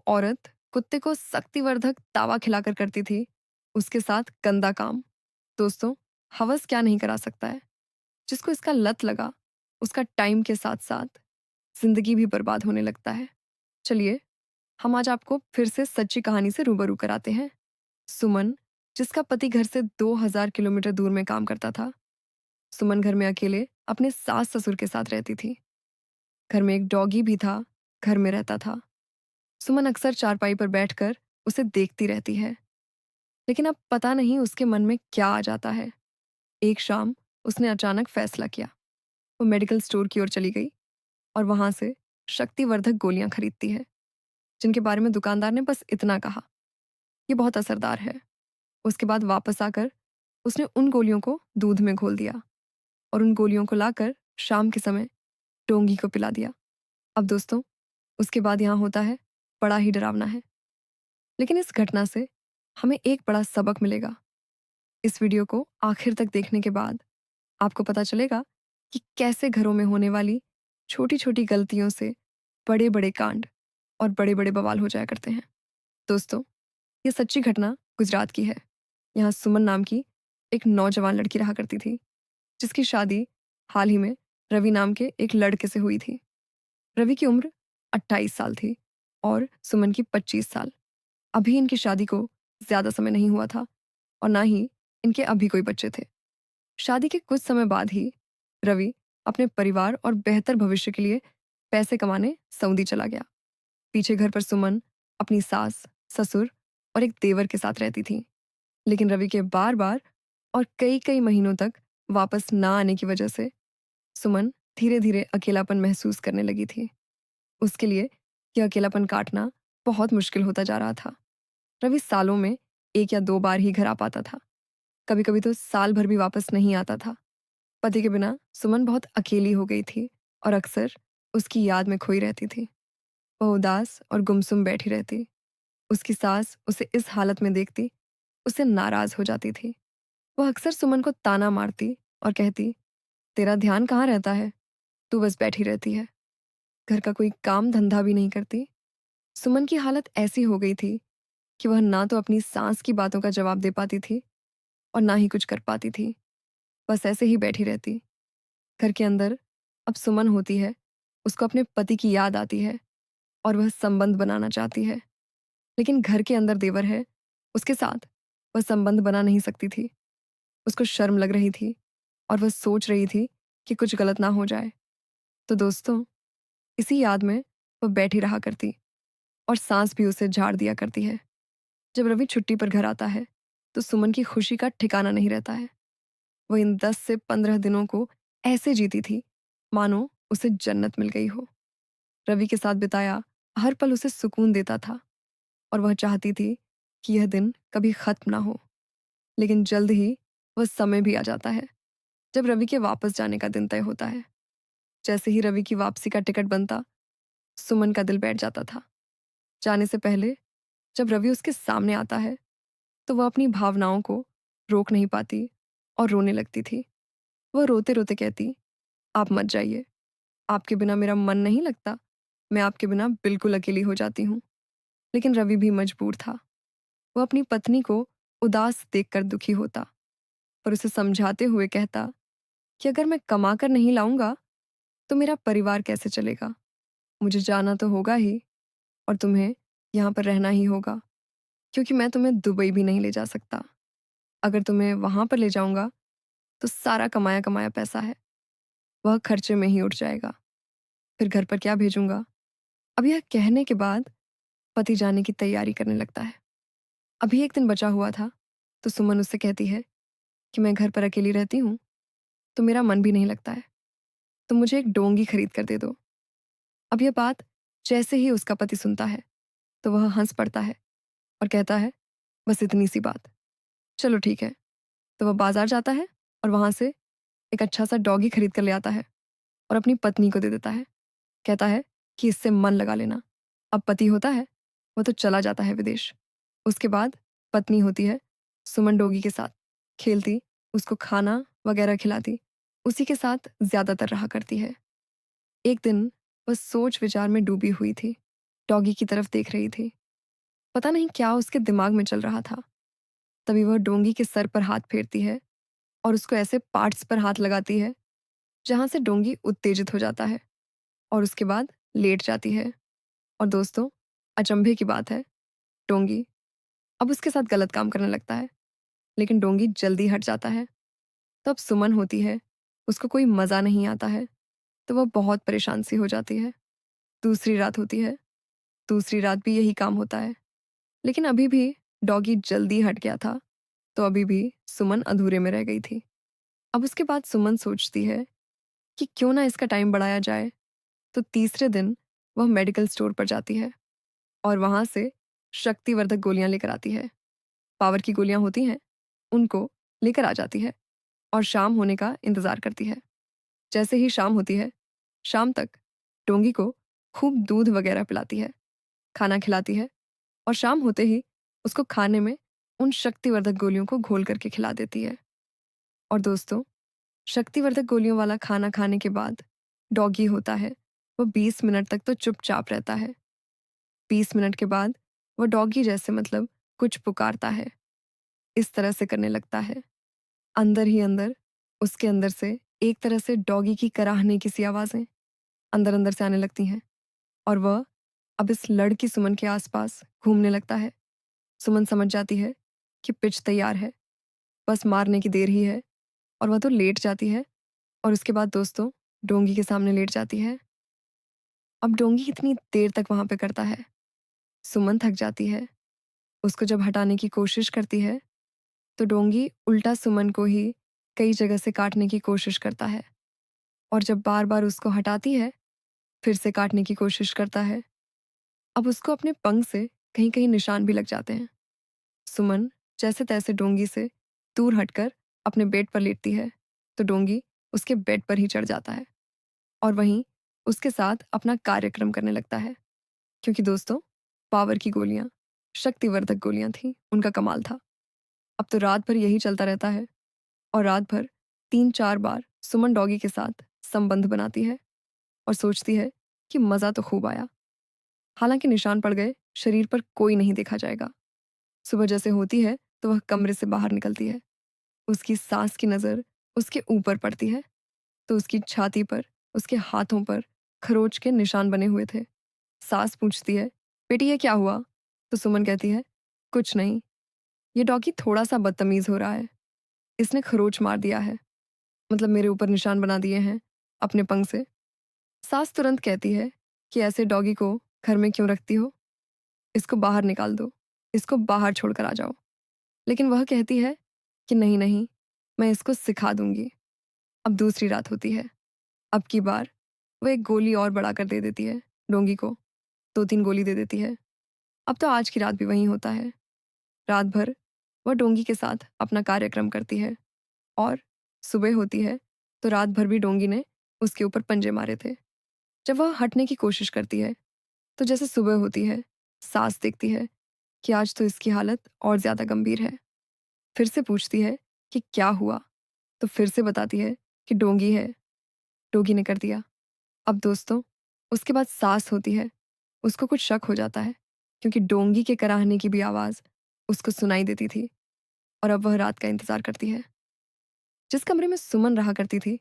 औरत कुत्ते को शक्तिवर्धक दावा खिलाकर करती थी, उसके साथ गंदा काम। दोस्तों, हवस क्या नहीं करा सकता है। जिसको इसका लत लगा, उसका टाइम के साथ साथ जिंदगी भी बर्बाद होने लगता है। चलिए, हम आज आपको फिर से सच्ची कहानी से रूबरू कराते हैं। सुमन, जिसका पति घर से 2000 किलोमीटर दूर में काम करता था। सुमन घर में अकेले अपने सास ससुर के साथ रहती थी। घर में एक डॉगी भी था, घर में रहता था। सुमन अक्सर चारपाई पर बैठकर उसे देखती रहती है, लेकिन अब पता नहीं उसके मन में क्या आ जाता है। एक शाम उसने अचानक फैसला किया। वो मेडिकल स्टोर की ओर चली गई और वहां से शक्तिवर्धक गोलियां खरीदती है, जिनके बारे में दुकानदार ने बस इतना कहा, ये बहुत असरदार है। उसके बाद वापस आकर उसने उन गोलियों को दूध में घोल दिया और उन गोलियों को लाकर शाम के समय डोंगी को पिला दिया। अब दोस्तों, उसके बाद यहाँ होता है बड़ा ही डरावना है। लेकिन इस घटना से हमें एक बड़ा सबक मिलेगा। इस वीडियो को आखिर तक देखने के बाद आपको पता चलेगा कि कैसे घरों में होने वाली छोटी छोटी गलतियों से बड़े बड़े कांड और बड़े बड़े बवाल हो जाया करते हैं। दोस्तों, ये सच्ची घटना गुजरात की है। यहाँ सुमन नाम की एक नौजवान लड़की रहा करती थी, जिसकी शादी हाल ही में रवि नाम के एक लड़के से हुई थी। रवि की उम्र 28 साल थी और सुमन की 25 साल। अभी इनकी शादी को ज्यादा समय नहीं हुआ था और ना ही इनके अभी कोई बच्चे थे। शादी के कुछ समय बाद ही रवि अपने परिवार और बेहतर भविष्य के लिए पैसे कमाने सऊदी चला गया। पीछे घर पर सुमन अपनी सास, ससुर और एक देवर के साथ रहती थी। लेकिन रवि के बार बार और कई कई महीनों तक वापस ना आने की वजह से सुमन धीरे धीरे अकेलापन महसूस करने लगी थी। उसके लिए यह अकेलापन काटना बहुत मुश्किल होता जा रहा था। रवि सालों में एक या दो बार ही घर आ पाता था। कभी कभी तो साल भर भी वापस नहीं आता था। पति के बिना सुमन बहुत अकेली हो गई थी और अक्सर उसकी याद में खोई रहती थी। वह उदास और गुमसुम बैठी रहती। उसकी सास उसे इस हालत में देखती उससे नाराज हो जाती थी। वह अक्सर सुमन को ताना मारती और कहती, तेरा ध्यान कहाँ रहता है, तू बस बैठी रहती है, घर का कोई काम धंधा भी नहीं करती। सुमन की हालत ऐसी हो गई थी कि वह ना तो अपनी सास की बातों का जवाब दे पाती थी और ना ही कुछ कर पाती थी। बस ऐसे ही बैठी रहती। घर के अंदर अब सुमन होती है, उसको अपने पति की याद आती है और वह संबंध बनाना चाहती है। लेकिन घर के अंदर देवर है, उसके साथ वह संबंध बना नहीं सकती थी। उसको शर्म लग रही थी और वह सोच रही थी कि कुछ गलत ना हो जाए। तो दोस्तों, इसी याद में वह बैठी रहा करती और सांस भी उसे झाड़ दिया करती है। जब रवि छुट्टी पर घर आता है तो सुमन की खुशी का ठिकाना नहीं रहता है। वह इन 10 से 15 दिनों को ऐसे जीती थी मानो उसे जन्नत मिल गई हो। रवि के साथ बिताया हर पल उसे सुकून देता था और वह चाहती थी कि यह दिन कभी खत्म ना हो। लेकिन जल्द ही वह समय भी आ जाता है जब रवि के वापस जाने का दिन तय होता है। जैसे ही रवि की वापसी का टिकट बनता, सुमन का दिल बैठ जाता था। जाने से पहले जब रवि उसके सामने आता है तो वह अपनी भावनाओं को रोक नहीं पाती और रोने लगती थी। वह रोते रोते कहती, आप मत जाइए, आपके बिना मेरा मन नहीं लगता, मैं आपके बिना बिल्कुल अकेली हो जाती हूँ। लेकिन रवि भी मजबूर था। वह अपनी पत्नी को उदास देखकर दुखी होता और उसे समझाते हुए कहता कि अगर मैं कमा कर नहीं लाऊंगा तो मेरा परिवार कैसे चलेगा। मुझे जाना तो होगा ही और तुम्हें यहाँ पर रहना ही होगा, क्योंकि मैं तुम्हें दुबई भी नहीं ले जा सकता। अगर तुम्हें वहां पर ले जाऊंगा तो सारा कमाया कमाया पैसा है, वह खर्चे में ही उठ जाएगा। फिर घर पर क्या भेजूंगा। अब यह कहने के बाद पति जाने की तैयारी करने लगता है। अभी एक दिन बचा हुआ था तो सुमन उससे कहती है कि मैं घर पर अकेली रहती हूँ तो मेरा मन भी नहीं लगता है, तो मुझे एक डोंगी खरीद कर दे दो। अब यह बात जैसे ही उसका पति सुनता है तो वह हंस पड़ता है और कहता है, बस इतनी सी बात, चलो ठीक है। तो वह बाजार जाता है और वहां से एक अच्छा सा डॉगी खरीद कर ले आता है और अपनी पत्नी को दे देता है। कहता है कि इससे मन लगा लेना। अब पति होता है, वह तो चला जाता है विदेश। उसके बाद पत्नी होती है, सुमन डोगी के साथ खेलती, उसको खाना वगैरह खिलाती, उसी के साथ ज्यादातर रहा करती है। एक दिन वह सोच विचार में डूबी हुई थी। डॉगी की तरफ देख रही थी। पता नहीं क्या उसके दिमाग में चल रहा था। तभी वह डोंगी के सर पर हाथ फेरती है और उसको ऐसे पार्ट्स पर हाथ लगाती है जहाँ से डोंगी उत्तेजित हो जाता है और उसके बाद लेट जाती है। और दोस्तों, अचंभे की बात है, डोंगी अब उसके साथ गलत काम करने लगता है, लेकिन डोंगी जल्दी हट जाता है। तब सुमन होती है, उसको कोई मज़ा नहीं आता है, तो वह बहुत परेशान सी हो जाती है। दूसरी रात होती है, दूसरी रात भी यही काम होता है, लेकिन अभी भी डॉगी जल्दी हट गया था, तो अभी भी सुमन अधूरे में रह गई थी। अब उसके बाद सुमन सोचती है कि क्यों ना इसका टाइम बढ़ाया जाए, तो तीसरे दिन वह मेडिकल स्टोर पर जाती है और वहाँ से शक्तिवर्धक गोलियाँ लेकर आती है। पावर की गोलियाँ होती हैं, उनको लेकर आ जाती है और शाम होने का इंतज़ार करती है। जैसे ही शाम होती है, शाम तक डोंगी को खूब दूध वगैरह पिलाती है, खाना खिलाती है और शाम होते ही उसको खाने में उन शक्तिवर्धक गोलियों को घोल करके खिला देती है। और दोस्तों, शक्तिवर्धक गोलियों वाला खाना खाने के बाद डॉगी होता है, वो 20 मिनट तक तो चुपचाप रहता है। 20 मिनट के बाद वो डॉगी जैसे मतलब कुछ पुकारता है, इस तरह से करने लगता है। अंदर ही अंदर उसके अंदर से एक तरह से डॉगी की कराहने की सी आवाज़ें अंदर अंदर से आने लगती हैं और वह अब इस लड़की सुमन के आसपास घूमने लगता है। सुमन समझ जाती है कि पिच तैयार है, बस मारने की देर ही है और वह तो लेट जाती है और उसके बाद दोस्तों डोंगी के सामने लेट जाती है। अब डोंगी कितनी देर तक वहाँ पे करता है? सुमन थक जाती है। उसको जब हटाने की कोशिश करती है, तो डोंगी उल्टा सुमन को ही कई जगह से काटने की कोशिश करता है और जब बार-बार उसको हटाती है, फिर से काटने की कोशिश करता है। अब उसको अपने पंख से कहीं-कहीं निशान भी लग जाते हैं। सुमन जैसे-तैसे डोंगी से दूर हटकर अपने बेड पर लेटती है, तो डोंगी उसके बेड पर ही चढ़ जाता है और वहीं उसके साथ अपना कार्यक्रम करने लगता है। क्योंकि दोस्तों, पावर की गोलियाँ, शक्तिवर्धक गोलियाँ थीं, उनका कमाल था। अब तो रात भर यही चलता रहता है और रात भर 3-4 बार सुमन डॉगी के साथ संबंध बनाती है और सोचती है कि मज़ा तो खूब आया। हालाँकि निशान पड़ गए, शरीर पर कोई नहीं देखा जाएगा। सुबह जैसे होती है, तो वह कमरे से बाहर निकलती है। उसकी सास की नज़र उसके ऊपर पड़ती है, तो उसकी छाती पर, उसके हाथों पर खरोच के निशान बने हुए थे। सास पूछती है, "बेटी ये क्या हुआ?" तो सुमन कहती है, "कुछ नहीं, ये डॉगी थोड़ा-सा बदतमीज़ हो रहा है। इसने खरोच मार दिया है, मतलब मेरे ऊपर निशान बना दिए हैं अपने पंख से।" सास तुरंत कहती है कि ऐसे डॉगी को घर में क्यों रखती हो? इसको बाहर निकाल दो, इसको बाहर छोड़कर आ जाओ। लेकिन वह कहती है कि नहीं नहीं, मैं इसको सिखा दूंगी। अब दूसरी रात होती है। अब की बार वो एक गोली और बढ़ाकर दे देती है डोंगी को, 2-3 गोली दे देती है। अब तो आज की रात भी वहीं होता है। रात भर वह डोंगी के साथ अपना कार्यक्रम करती है और सुबह होती है तो रात भर भी डोंगी ने उसके ऊपर पंजे मारे थे। जब वह हटने की कोशिश करती है तो जैसे सुबह होती है, सास देखती है कि आज तो इसकी हालत और ज़्यादा गंभीर है। फिर से पूछती है कि क्या हुआ? तो फिर से बताती है कि डोंगी है, डोगी ने कर दिया। अब दोस्तों, उसके बाद सास होती है, उसको कुछ शक हो जाता है क्योंकि डोंगी के कराहने की भी आवाज़ उसको सुनाई देती थी और अब वह रात का इंतज़ार करती है। जिस कमरे में सुमन रहा करती थी,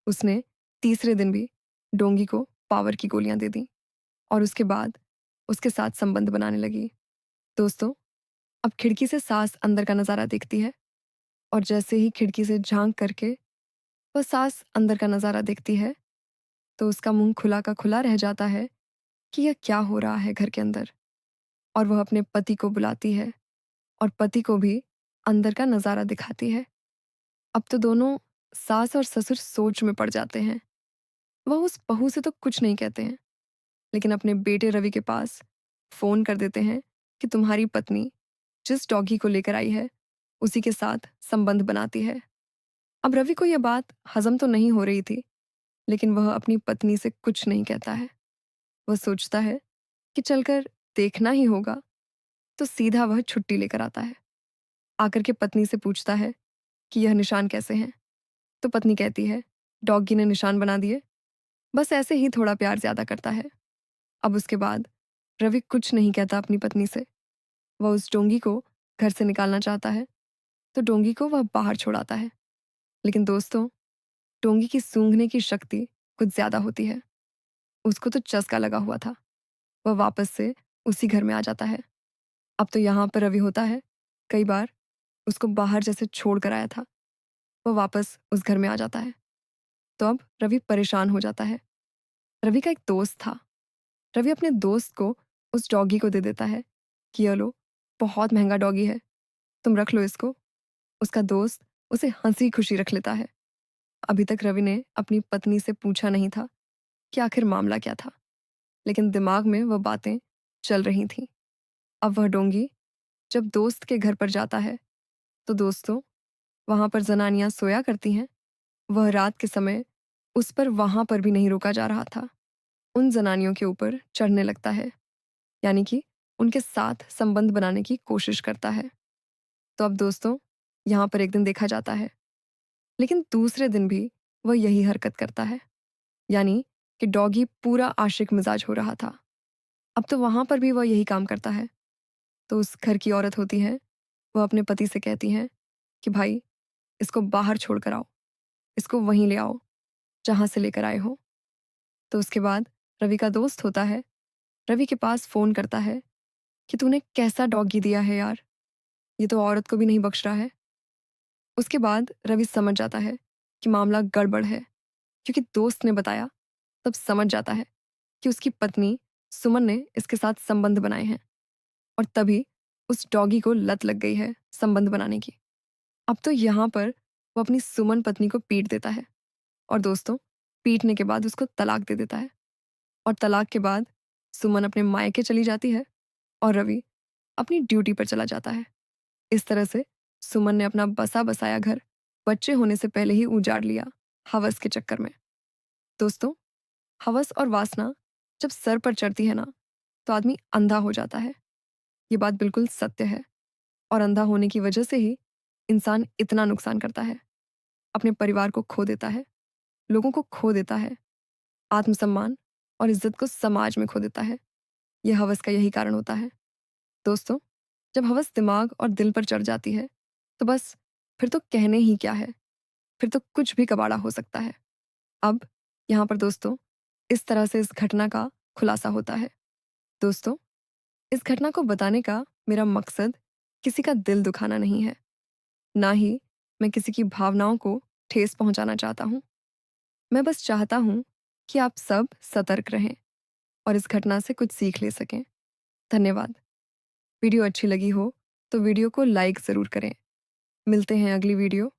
उसने तीसरे दिन भी डोंगी को पावर की गोलियां दे दी और उसके बाद उसके साथ संबंध बनाने लगी। दोस्तों, अब खिड़की से सास अंदर का नज़ारा देखती है और जैसे ही खिड़की से झांक करके वह सास अंदर का नज़ारा देखती है, तो उसका मुंह खुला का खुला रह जाता है कि यह क्या हो रहा है घर के अंदर। और वह अपने पति को बुलाती है और पति को भी अंदर का नज़ारा दिखाती है। अब तो दोनों सास और ससुर सोच में पड़ जाते हैं। वह उस बहू से तो कुछ नहीं कहते हैं, लेकिन अपने बेटे रवि के पास फ़ोन कर देते हैं कि तुम्हारी पत्नी जिस डॉगी को लेकर आई है, उसी के साथ संबंध बनाती है। अब रवि को यह बात हज़म तो नहीं हो रही थी, लेकिन वह अपनी पत्नी से कुछ नहीं कहता है। वह सोचता है कि चलकर देखना ही होगा, तो सीधा वह छुट्टी लेकर आता है। आकर के पत्नी से पूछता है कि यह निशान कैसे हैं? तो पत्नी कहती है, डॉगी ने निशान बना दिए, बस ऐसे ही थोड़ा प्यार ज़्यादा करता है। अब उसके बाद रवि कुछ नहीं कहता अपनी पत्नी से। वह उस डोंगी को घर से निकालना चाहता है, तो डोंगी को वह बाहर छोड़ाता है। लेकिन दोस्तों, डोंगी की सूंघने की शक्ति कुछ ज़्यादा होती है। उसको तो चस्का लगा हुआ था। वह वापस से उसी घर में आ जाता है। अब तो यहाँ पर रवि होता है। कई बार उसको बाहर जैसे छोड़ कर आया था, वह वापस उस घर में आ जाता है। तो अब रवि परेशान हो जाता है। रवि का एक दोस्त था। रवि अपने दोस्त को उस डॉगी को दे देता है कि ये लो, बहुत महंगा डॉगी है, तुम रख लो इसको। उसका दोस्त उसे हंसी खुशी रख लेता है। अभी तक रवि ने अपनी पत्नी से पूछा नहीं था कि आखिर मामला क्या था, लेकिन दिमाग में वह बातें चल रही थीं। अब वह डोंगी जब दोस्त के घर पर जाता है, तो दोस्तों, वहां पर जनानियां सोया करती हैं। वह रात के समय उस पर वहां पर भी नहीं रोका जा रहा था। उन जनानियों के ऊपर चढ़ने लगता है, यानी कि उनके साथ संबंध बनाने की कोशिश करता है। तो अब दोस्तों, यहाँ पर एक दिन देखा जाता है, लेकिन दूसरे दिन भी वह यही हरकत करता है, यानी कि डॉगी पूरा आशिक मिजाज हो रहा था। अब तो वहां पर भी वह यही काम करता है। तो उस घर की औरत होती है, वह अपने पति से कहती हैं कि भाई, इसको बाहर छोड़ कर आओ, इसको वहीं ले आओ जहां से लेकर आए हो। तो उसके बाद रवि का दोस्त होता है, रवि के पास फोन करता है कि तूने कैसा डॉगी दिया है यार, ये तो औरत को भी नहीं बख्श रहा है। उसके बाद रवि समझ जाता है कि मामला गड़बड़ है, क्योंकि दोस्त ने बताया। तब समझ जाता है कि उसकी पत्नी सुमन ने इसके साथ संबंध बनाए हैं, और तभी उस डॉगी को लत लग गई है संबंध बनाने की। अब तो यहाँ पर वो अपनी सुमन पत्नी को पीट देता है, और दोस्तों, पीटने के बाद उसको तलाक दे देता है। और तलाक के बाद सुमन अपने मायके चली जाती है, और रवि अपनी ड्यूटी पर चला जाता है। इस तरह से सुमन ने अपना बसा बसाया घर बच्चे होने से पहले ही उजाड़ लिया, हवस के चक्कर में। दोस्तों, हवस और वासना जब सर पर चढ़ती है ना, तो आदमी अंधा हो जाता है। ये बात बिल्कुल सत्य है। और अंधा होने की वजह से ही इंसान इतना नुकसान करता है। अपने परिवार को खो देता है, लोगों को खो देता है, आत्मसम्मान और इज्जत को समाज में खो देता है। यह हवस का यही कारण होता है। दोस्तों, जब हवस दिमाग और दिल पर चढ़ जाती है, तो बस फिर तो कहने ही क्या है, फिर तो कुछ भी कबाड़ा हो सकता है। अब यहाँ पर दोस्तों, इस तरह से इस घटना का खुलासा होता है। दोस्तों, इस घटना को बताने का मेरा मकसद किसी का दिल दुखाना नहीं है, ना ही मैं किसी की भावनाओं को ठेस पहुंचाना चाहता हूँ। मैं बस चाहता हूँ कि आप सब सतर्क रहें और इस घटना से कुछ सीख ले सकें। धन्यवाद। वीडियो अच्छी लगी हो तो वीडियो को लाइक ज़रूर करें। मिलते हैं अगली वीडियो